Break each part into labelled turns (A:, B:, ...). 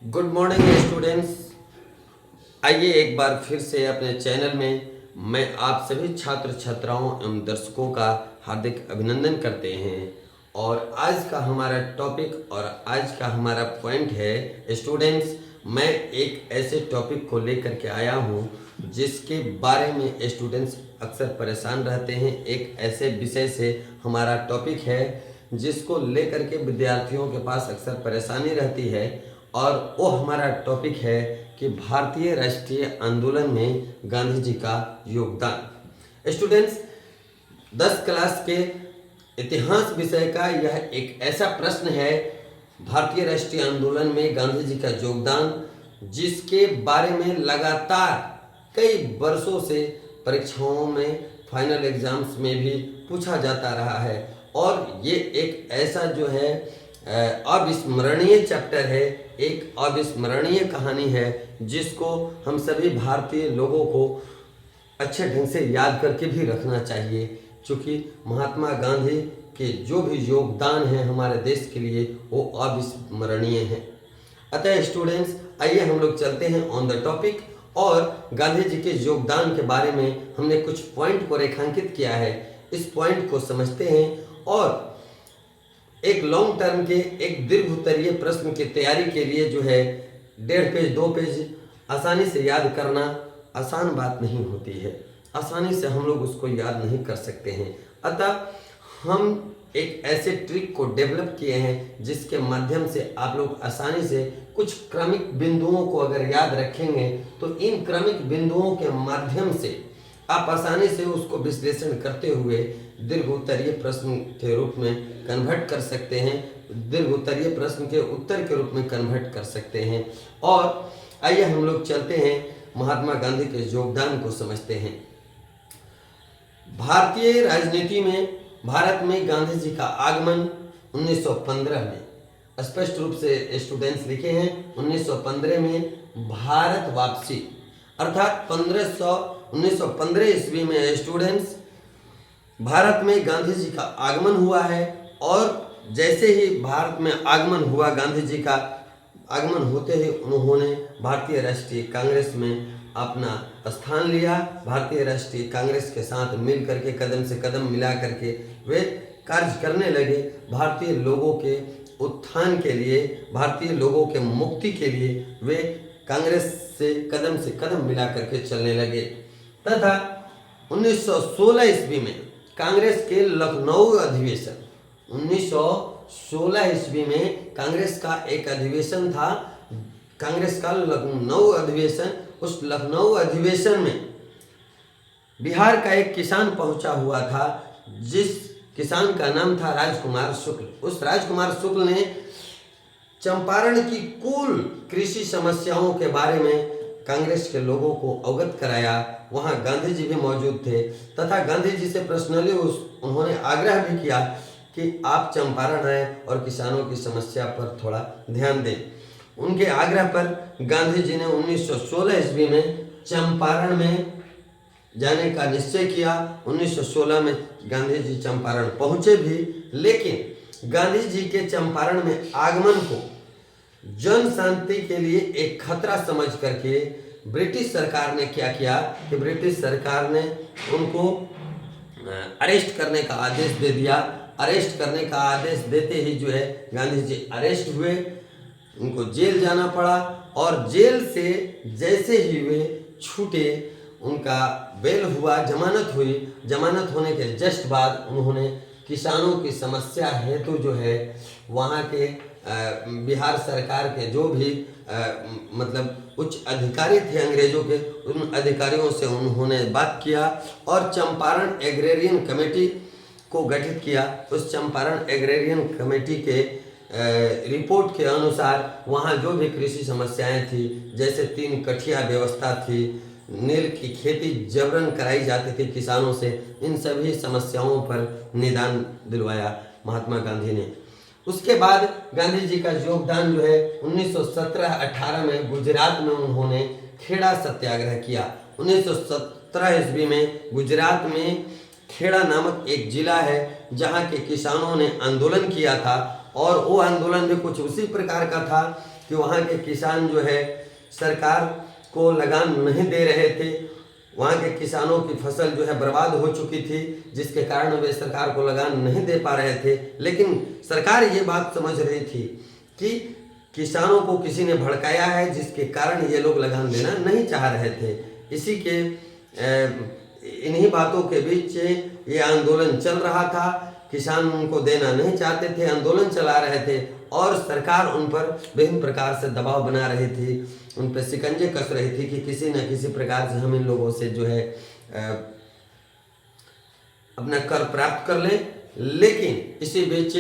A: Good morning students. आइए एक बार फिर से अपने चैनल में मैं आप सभी छात्र छात्राओं एवं दर्शकों का हार्दिक अभिनंदन करते हैं। और आज का हमारा टॉपिक और आज का हमारा पॉइंट है स्टूडेंट्स, मैं एक ऐसे टॉपिक को लेकर के आया हूँ जिसके बारे में स्टूडेंट्स अक्सर परेशान रहते हैं। एक ऐसे विषय से हमारा टॉपिक है जिसको लेकर के विद्यार्थियों के पास अक्सर परेशानी रहती है, और वो हमारा टॉपिक है कि भारतीय राष्ट्रीय आंदोलन में गांधी जी का योगदान। स्टूडेंट्स, 10 क्लास के इतिहास विषय का यह एक ऐसा प्रश्न है, भारतीय राष्ट्रीय आंदोलन में गांधी जी का योगदान, जिसके बारे में लगातार कई वर्षों से परीक्षाओं में, फाइनल एग्जाम्स में भी पूछा जाता रहा है। और ये एक ऐसा जो है अविस्मरणीय चैप्टर है, एक अविस्मरणीय कहानी है जिसको हम सभी भारतीय लोगों को अच्छे ढंग से याद करके भी रखना चाहिए, क्योंकि महात्मा गांधी के जो भी योगदान है हमारे देश के लिए वो अविस्मरणीय है। अतः स्टूडेंट्स, आइए हम लोग चलते हैं ऑन द टॉपिक, और गांधी जी के योगदान के बारे में हमने कुछ पॉइंट को रेखांकित किया है। इस पॉइंट को समझते हैं और एक लॉन्ग टर्म के, एक दीर्घ उत्तरीय प्रश्न की तैयारी के लिए जो है 1.5 पेज 2 पेज आसानी से याद करना आसान बात नहीं होती है, आसानी से हम लोग उसको याद नहीं कर सकते हैं। अतः हम एक ऐसे ट्रिक को डेवलप किए हैं जिसके माध्यम से आप लोग आसानी से कुछ क्रमिक बिंदुओं को अगर याद रखेंगे तो इन क्रमिक बिंदुओं के माध्यम से आप आसानी से उसको विश्लेषण करते हुए दीर्घ उत्तरीय प्रश्न के रूप में कन्वर्ट कर सकते हैं, दीर्घ उत्तरीय प्रश्न के उत्तर के रूप में कन्वर्ट कर सकते हैं। और आइए हम लोग चलते हैं, महात्मा गांधी के योगदान को समझते हैं। भारतीय राजनीति में, भारत में गांधी जी का आगमन 1915 में, स्पष्ट रूप से स्टूडेंट्स लिखे हैं 1915 में भारत वापसी, अर्थात 1915 ईस्वी में स्टूडेंट्स भारत में गांधी जी का आगमन हुआ है। और जैसे ही भारत में आगमन हुआ, गांधी जी का आगमन होते ही उन्होंने भारतीय राष्ट्रीय कांग्रेस में अपना स्थान लिया। भारतीय राष्ट्रीय कांग्रेस के साथ मिल करके, कदम से कदम मिला करके वे कार्य करने लगे। भारतीय लोगों के उत्थान के लिए, भारतीय लोगों के मुक्ति के लिए वे कांग्रेस से कदम मिला करके चलने लगे। तथा 1916 ईस्वी में कांग्रेस के लखनऊ अधिवेशन, 1916 ईस्वी में कांग्रेस का एक अधिवेशन था, कांग्रेस का लखनऊ अधिवेशन। उस लखनऊ अधिवेशन में बिहार का एक किसान पहुंचा हुआ था, जिस किसान का नाम था राजकुमार शुक्ल। उस राजकुमार शुक्ल ने चंपारण की कुल कृषि समस्याओं के बारे में कांग्रेस के लोगों को अवगत कराया। वहां गांधी जी भी मौजूद थे, तथा गांधी जी से पर्सनली उन्होंने आग्रह भी किया कि आप चंपारण आए और किसानों की समस्या पर थोड़ा ध्यान दें। उनके आग्रह पर गांधी जी ने 1916 ईस्वी में चंपारण में जाने का निश्चय किया। 1916 में गांधी जी चंपारण पहुंचे भी, लेकिन गांधी जी के चंपारण में आगमन को जन शांति के लिए एक खतरा समझ करके ब्रिटिश सरकार ने क्या किया कि ब्रिटिश सरकार ने उनको अरेस्ट करने का आदेश दे दिया। अरेस्ट करने का आदेश देते ही जो है गांधी जी अरेस्ट हुए, उनको जेल जाना पड़ा। और जेल से जैसे ही वे छूटे, उनका बेल हुआ, जमानत हुई। जमानत होने के जस्ट बाद उन्होंने किसानों की समस्या हेतु जो है वहाँ के बिहार सरकार के जो भी मतलब उच्च अधिकारी थे अंग्रेजों के, उन अधिकारियों से उन्होंने बात किया और चंपारण एग्रेरियन कमेटी को गठित किया। उस चंपारण एग्रेरियन कमेटी के रिपोर्ट के अनुसार वहाँ जो भी कृषि समस्याएं थी, जैसे 3 कठिया व्यवस्था थी, नील की खेती जबरन कराई जाती थी किसानों से, इन सभी समस्याओं पर निदान दिलवाया महात्मा गांधी ने। उसके बाद गांधी जी का योगदान जो है 1917-18 में गुजरात में उन्होंने खेड़ा सत्याग्रह किया। 1917 ईस्वी में गुजरात में खेड़ा नामक एक जिला है जहाँ के किसानों ने आंदोलन किया था, और वो आंदोलन भी कुछ उसी प्रकार का था कि वहाँ के किसान जो है सरकार को लगान नहीं दे रहे थे। वहाँ के किसानों की फसल जो है बर्बाद हो चुकी थी, जिसके कारण वे सरकार को लगान नहीं दे पा रहे थे। लेकिन सरकार ये बात समझ रही थी कि किसानों को किसी ने भड़काया है, जिसके कारण ये लोग लगान देना नहीं चाह रहे थे। इसी के इन्हीं बातों के बीच ये आंदोलन चल रहा था। किसान उनको देना नहीं चाहते थे, आंदोलन चला रहे थे और सरकार उन पर विभिन्न प्रकार से दबाव बना रही थी, उन पर शिकंजे कस रही थी कि किसी न किसी प्रकार से हम इन लोगों से जो है अपना कर प्राप्त कर लें। लेकिन इसी बीच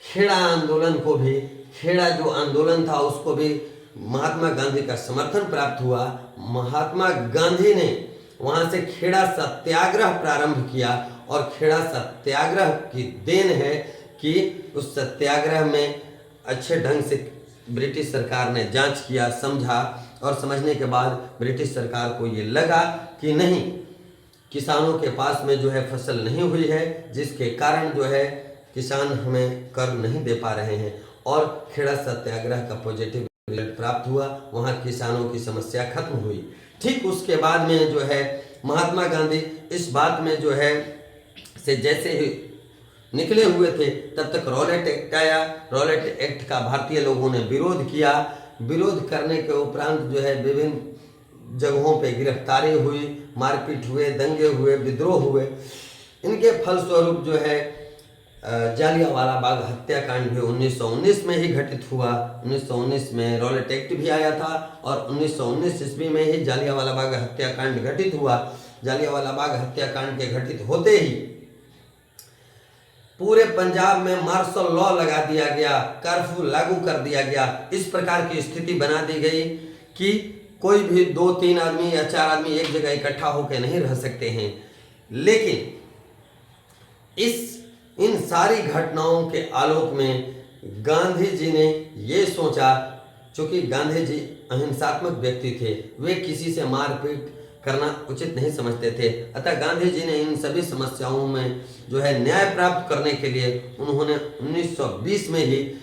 A: खेड़ा आंदोलन को भी, खेड़ा जो आंदोलन था उसको भी महात्मा गांधी का समर्थन प्राप्त हुआ। महात्मा गांधी ने वहाँ से खेड़ा सत्याग्रह प्रारंभ किया और खेड़ा सत्याग्रह की देन है कि उस सत्याग्रह में अच्छे ढंग से ब्रिटिश सरकार ने जांच किया, समझा और समझने के बाद ब्रिटिश सरकार को ये लगा कि नहीं, किसानों के पास में जो है फसल नहीं हुई है, जिसके कारण जो है किसान हमें कर नहीं दे पा रहे हैं और खेड़ा सत्याग्रह का पॉजिटिव रिजल्ट प्राप्त हुआ। वहाँ किसानों की समस्या खत्म हुई। ठीक उसके बाद में जो है महात्मा गांधी इस बात में जो है से जैसे ही निकले हुए थे, तब तक रॉलेट एक्ट आया। रॉलेट एक्ट का भारतीय लोगों ने विरोध किया। विरोध करने के उपरांत जो है विभिन्न जगहों पे गिरफ्तारी हुई, मारपीट हुए, दंगे हुए, विद्रोह हुए। इनके फलस्वरूप जो है जालियांवाला बाग हत्याकांड भी 1919 में ही घटित हुआ। 1919 में रॉलेट एक्ट भी आया था और 1919 ईस्वी में ही जालियांवाला बाग हत्याकांड घटित हुआ। जालियांवाला बाग हत्याकांड के घटित होते ही पूरे पंजाब में मार्शल लॉ लगा दिया गया, कर्फ्यू लागू कर दिया गया। इस प्रकार की स्थिति बना दी गई कि कोई भी 2-3 आदमी या 4 आदमी एक जगह इकट्ठा होकर नहीं रह सकते हैं। लेकिन इन सारी घटनाओं के आलोक में गांधी जी ने ये सोचा, चूंकि गांधी जी अहिंसात्मक व्यक्ति थे, वे किसी से मारपीट करना उचित नहीं समझते थे। अतः गांधी जी ने इन सभी समस्याओं में जो है न्याय प्राप्त करने के लिए उन्होंने 1920 में ही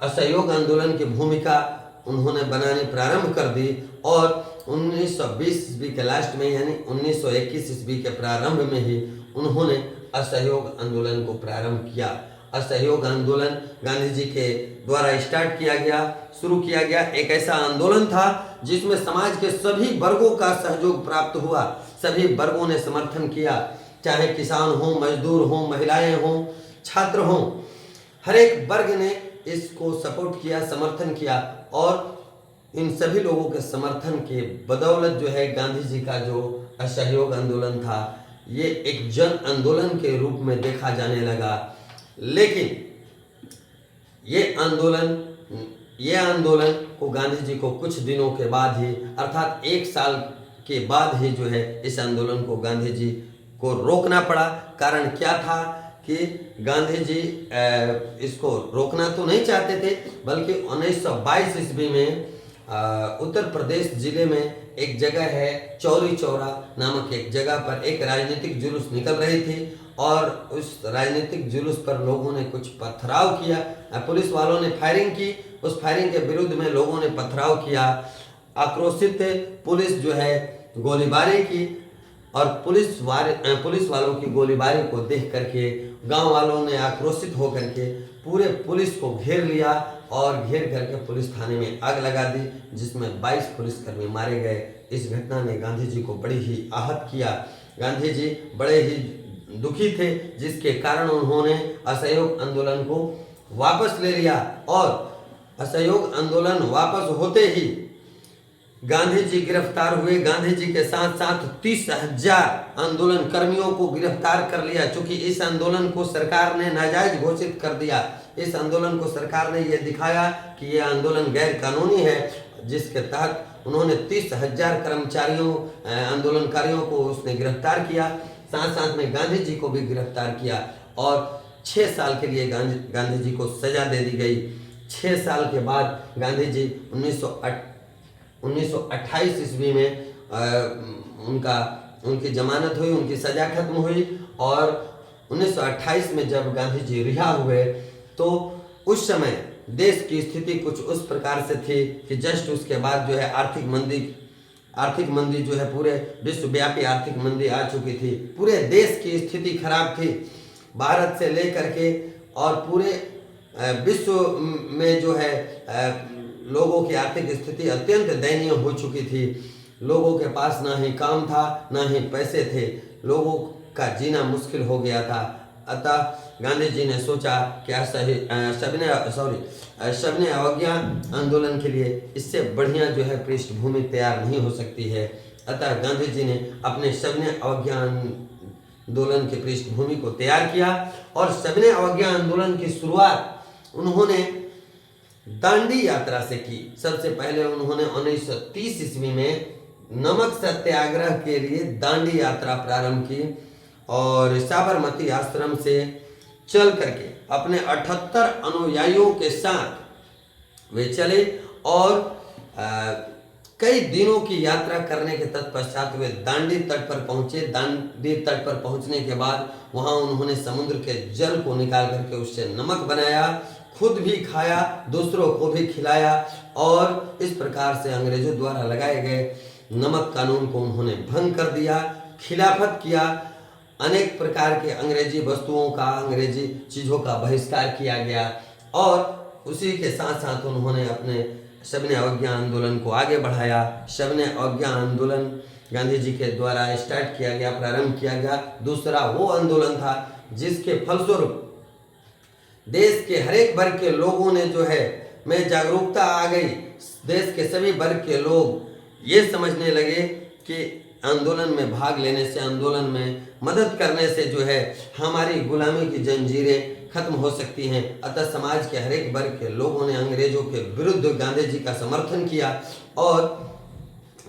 A: असहयोग आंदोलन की भूमिका उन्होंने बनानी प्रारंभ कर दी और 1920 ईस्वी के लास्ट में यानी 1921 ईस्वी के प्रारंभ में ही उन्होंने असहयोग आंदोलन को प्रारंभ किया। असहयोग आंदोलन गांधी जी के द्वारा स्टार्ट किया गया, शुरू किया गया। एक ऐसा आंदोलन था जिसमें समाज के सभी वर्गों का सहयोग प्राप्त हुआ। सभी वर्गों ने समर्थन किया, चाहे किसान हो, मजदूर हो, महिलाएं हो, छात्र हो, हर एक वर्ग ने इसको सपोर्ट किया, समर्थन किया और इन सभी लोगों के समर्थन के बदौलत जो है गांधी जी का जो असहयोग आंदोलन था ये एक जन आंदोलन के रूप में देखा जाने लगा। लेकिन ये आंदोलन को गांधी जी को कुछ दिनों के बाद ही, अर्थात 1 साल के बाद ही जो है इस आंदोलन को गांधी जी को रोकना पड़ा। कारण क्या था कि गांधी जी इसको रोकना तो नहीं चाहते थे, बल्कि 1922 ईस्वी में उत्तर प्रदेश जिले में एक जगह है चौरी चौरा नामक एक जगह पर एक राजनीतिक जुलूस निकल रही थी और उस राजनीतिक जुलूस पर लोगों ने कुछ पथराव किया। पुलिस वालों ने फायरिंग की। उस फायरिंग के विरुद्ध में लोगों ने पथराव किया। आक्रोशित पुलिस जो है गोलीबारी की और पुलिस वालों की गोलीबारी को देख करके गांव वालों ने आक्रोशित होकर के पूरे पुलिस को घेर लिया और घेर करके पुलिस थाने में आग लगा दी, जिसमें 22 पुलिसकर्मी मारे गए। इस घटना ने गांधी जी को बड़ी ही आहत किया। गांधी जी बड़े ही दुखी थे, जिसके कारण उन्होंने असहयोग आंदोलन को वापस ले लिया और असहयोग आंदोलन वापस होते ही गांधी जी गिरफ्तार हुए। गांधी जी के साथ साथ 30,000 आंदोलन कर्मियों को गिरफ्तार कर लिया। चूंकि इस आंदोलन को सरकार ने नाजायज घोषित कर दिया। इस आंदोलन को सरकार ने यह दिखाया कि यह आंदोलन गैर कानूनी है, जिसके तहत उन्होंने 30,000 कर्मचारियों, आंदोलनकारियों को उसने गिरफ्तार किया। साथ साथ में गांधी जी को भी गिरफ्तार किया और 6 साल के लिए गांधी जी को सजा दे दी गई। 6 साल के बाद गांधी जी 1928 ईस्वी में उनकी जमानत हुई, उनकी सजा खत्म हुई और 1928 में जब गांधी जी रिहा हुए तो उस समय देश की स्थिति कुछ उस प्रकार से थी कि जस्ट उसके बाद जो है आर्थिक मंदी जो है पूरे विश्वव्यापी आर्थिक मंदी आ चुकी थी। पूरे देश की स्थिति खराब थी, भारत से लेकर के और पूरे विश्व में जो है लोगों की आर्थिक स्थिति अत्यंत दयनीय हो चुकी थी। लोगों के पास ना ही काम था, ना ही पैसे थे, लोगों का जीना मुश्किल हो गया था। अतः गांधी जी ने सोचा क्या सविनय अवज्ञा आंदोलन के लिए इससे बढ़िया जो है पृष्ठभूमि तैयार नहीं हो सकती है। अतः गांधी जी ने अपने सविनय अवज्ञा आंदोलन की पृष्ठभूमि को तैयार किया और सविनय अवज्ञा आंदोलन की शुरुआत उन्होंने दांडी यात्रा से की। सबसे पहले उन्होंने 1930 ईस्वी में नमक सत्याग्रह के लिए दांडी यात्रा प्रारंभ की और साबरमती आश्रम से चल करके अपने 78 अनुयायियों के साथ वे चले और कई दिनों की यात्रा करने के तत्पश्चात वे दांडी तट पर पहुंचे। दांडी तट पर पहुंचने के बाद वहां उन्होंने समुद्र के जल को निकाल करके उससे नमक बनाया, खुद भी खाया, दूसरों को भी खिलाया और इस प्रकार से अंग्रेजों द्वारा लगाए गए नमक कानून को उन्होंने भंग कर दिया, खिलाफत किया। अनेक प्रकार के अंग्रेजी वस्तुओं का, अंग्रेजी चीज़ों का बहिष्कार किया गया और उसी के साथ साथ उन्होंने अपने सविनय अवज्ञा आंदोलन को आगे बढ़ाया। सविनय अवज्ञा आंदोलन गांधी जी के द्वारा स्टार्ट किया गया, प्रारंभ किया गया। दूसरा वो आंदोलन था जिसके फलस्वरूप देश के हर एक वर्ग के लोगों ने जो है में जागरूकता आ गई। देश के सभी वर्ग के लोग ये समझने लगे कि आंदोलन में भाग लेने से, आंदोलन में मदद करने से जो है हमारी गुलामी की जंजीरें खत्म हो सकती हैं। अतः समाज के हर एक वर्ग के लोगों ने अंग्रेजों के विरुद्ध गांधी जी का समर्थन किया और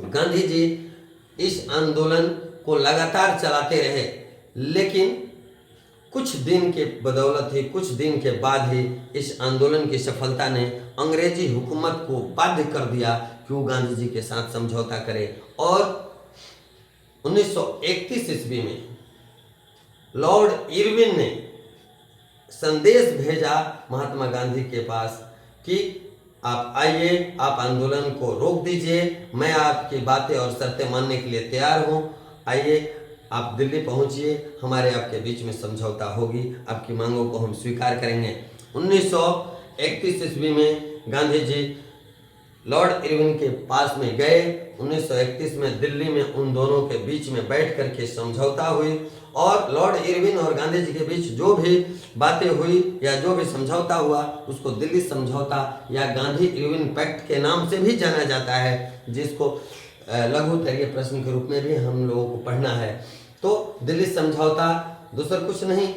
A: गांधी जी इस आंदोलन को लगातार चलाते रहे। लेकिन कुछ दिन के बदौलत ही, कुछ दिन के बाद ही इस आंदोलन की सफलता ने अंग्रेजी हुकूमत को बाध्य कर दिया कि वो गांधी जी के साथ समझौता करे और 1931 ईस्वी में लॉर्ड इरविन ने संदेश भेजा महात्मा गांधी के पास कि आप आइए, आप आंदोलन को रोक दीजिए, मैं आपकी बातें और शर्तें मानने के लिए तैयार हूँ। आइए, आप दिल्ली पहुँचिए, हमारे आपके बीच में समझौता होगी, आपकी मांगों को हम स्वीकार करेंगे। 1931 ईस्वी में गांधी जी लॉर्ड इरविन के पास में गए। 1931 में दिल्ली में उन दोनों के बीच में बैठ करके समझौता हुई और लॉर्ड इरविन और गांधी जी के बीच जो भी बातें हुई या जो भी समझौता हुआ उसको दिल्ली समझौता या गांधी इरविन पैक्ट के नाम से भी जाना जाता है, जिसको लघुत्तरीय प्रश्न के रूप में भी हम लोगों को पढ़ना है। तो दिल्ली समझौता दूसरा कुछ नहीं,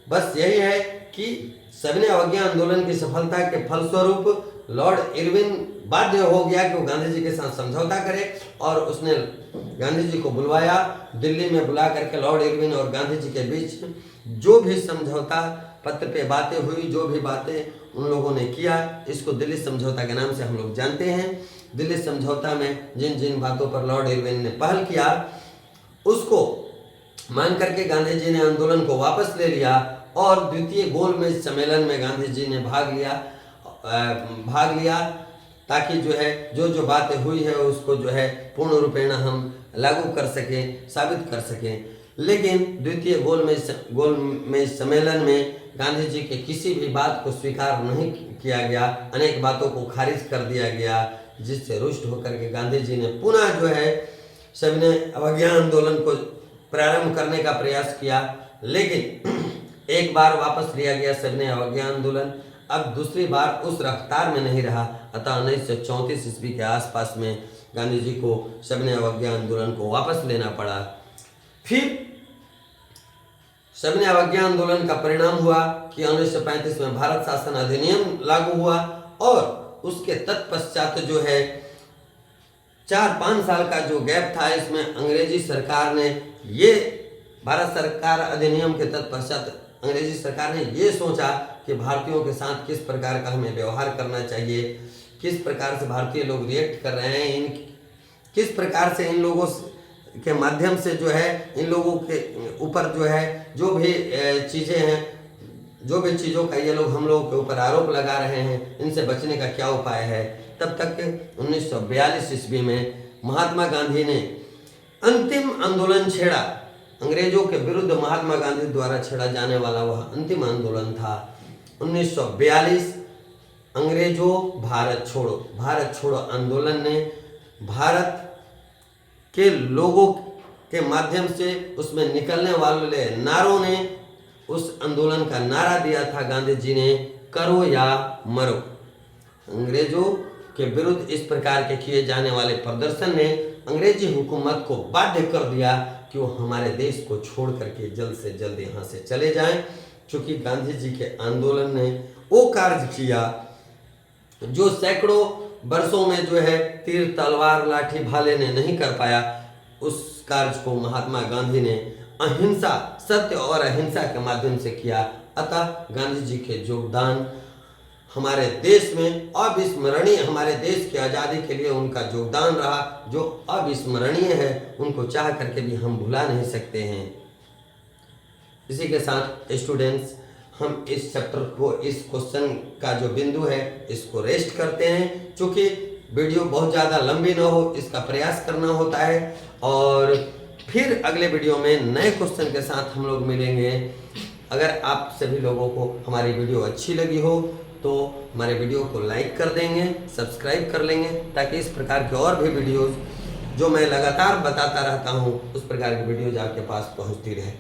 A: बस यही है कि सविनय अवज्ञा आंदोलन की सफलता के फलस्वरूप लॉर्ड इरविन बाध्य हो गया कि वो गांधी जी के साथ समझौता करे और उसने गांधी जी को बुलवाया। दिल्ली में बुला करके लॉर्ड इरविन और गांधी जी के बीच जो भी समझौता पत्र पे बातें हुई, जो भी बातें उन लोगों ने किया, इसको दिल्ली समझौता के नाम से हम लोग जानते हैं। दिल्ली समझौता में जिन जिन बातों पर लॉर्ड इरविन ने पहल किया उसको मान करके गांधी जी ने आंदोलन को वापस ले लिया और द्वितीय गोलमेज सम्मेलन में गांधी जी ने भाग लिया ताकि जो है जो बातें हुई है उसको जो है पूर्ण रूपेण हम लागू कर सकें, साबित कर सकें। लेकिन द्वितीय गोलमेज सम्मेलन में गांधी जी के किसी भी बात को स्वीकार नहीं किया गया, अनेक बातों को खारिज कर दिया गया, जिससे रुष्ट होकर के गांधी जी ने पुनः जो है सविनय अवज्ञा आंदोलन को प्रारंभ करने का प्रयास किया। लेकिन एक बार वापस लिया गया सविनय अवज्ञा आंदोलन, अब दूसरी बार उस रफ्तार में नहीं रहा। अतः 1934 ईस्वी के आसपास में गांधी जी को सविनय अवज्ञा आंदोलन को वापस लेना पड़ा। फिर सविनय अवज्ञा आंदोलन का परिणाम हुआ कि 1935 में भारत शासन अधिनियम लागू हुआ और उसके तत्पश्चात जो है 4-5 साल का जो गैप था, इसमें अंग्रेजी सरकार ने ये भारत सरकार अधिनियम के तत्पश्चात अंग्रेजी सरकार ने ये सोचा कि भारतीयों के साथ किस प्रकार का हमें व्यवहार करना चाहिए, किस प्रकार से भारतीय लोग रिएक्ट कर रहे हैं, किस प्रकार से इन लोगों के माध्यम से जो है इन लोगों के ऊपर जो है जो भी चीज़ें हैं जो भी चीज़ों का ये लोग हम लोगों के ऊपर आरोप लगा रहे हैं, इनसे बचने का क्या उपाय है। तब तक 1942 ईस्वी में महात्मा गांधी ने अंतिम आंदोलन छेड़ा। अंग्रेजों के विरुद्ध महात्मा गांधी द्वारा छेड़ा जाने वाला वह अंतिम आंदोलन था 1942 अंग्रेजों भारत छोड़ो आंदोलन ने भारत के लोगों के माध्यम से उसमें निकलने वाले नारों ने उस आंदोलन का नारा दिया था गांधी जी ने, करो या मरो। अंग्रेजों के विरुद्ध इस प्रकार के किए जाने वाले प्रदर्शन ने अंग्रेजी हुकूमत को बाध्य कर दिया कि वो हमारे देश को छोड़ करके जल्द से जल्द यहाँ से चले जाएं, क्योंकि गांधी जी के आंदोलन ने वो कार्य किया जो सैकड़ों वर्षों में जो है तीर तलवार लाठी भाले ने नहीं कर पाया। उस कार्य को महात्मा गांधी ने अहिंसा, सत्य और अहिंसा के माध्यम से किया। अतः गांधी जी के योगदान हमारे देश में अविस्मरणीय, हमारे देश की आज़ादी के लिए उनका योगदान रहा जो अविस्मरणीय है, उनको चाह करके भी हम भुला नहीं सकते हैं। इसी के साथ स्टूडेंट्स हम इस चैप्टर को, इस क्वेश्चन का जो बिंदु है इसको रेस्ट करते हैं, क्योंकि वीडियो बहुत ज़्यादा लंबी ना हो इसका प्रयास करना होता है। और फिर अगले वीडियो में नए क्वेश्चन के साथ हम लोग मिलेंगे। अगर आप सभी लोगों को हमारी वीडियो अच्छी लगी हो तो हमारे वीडियो को लाइक कर देंगे, सब्सक्राइब कर लेंगे, ताकि इस प्रकार के और भी वीडियोज़ जो मैं लगातार बताता रहता हूँ उस प्रकार की वीडियोज़ आपके पास पहुँचती रहे।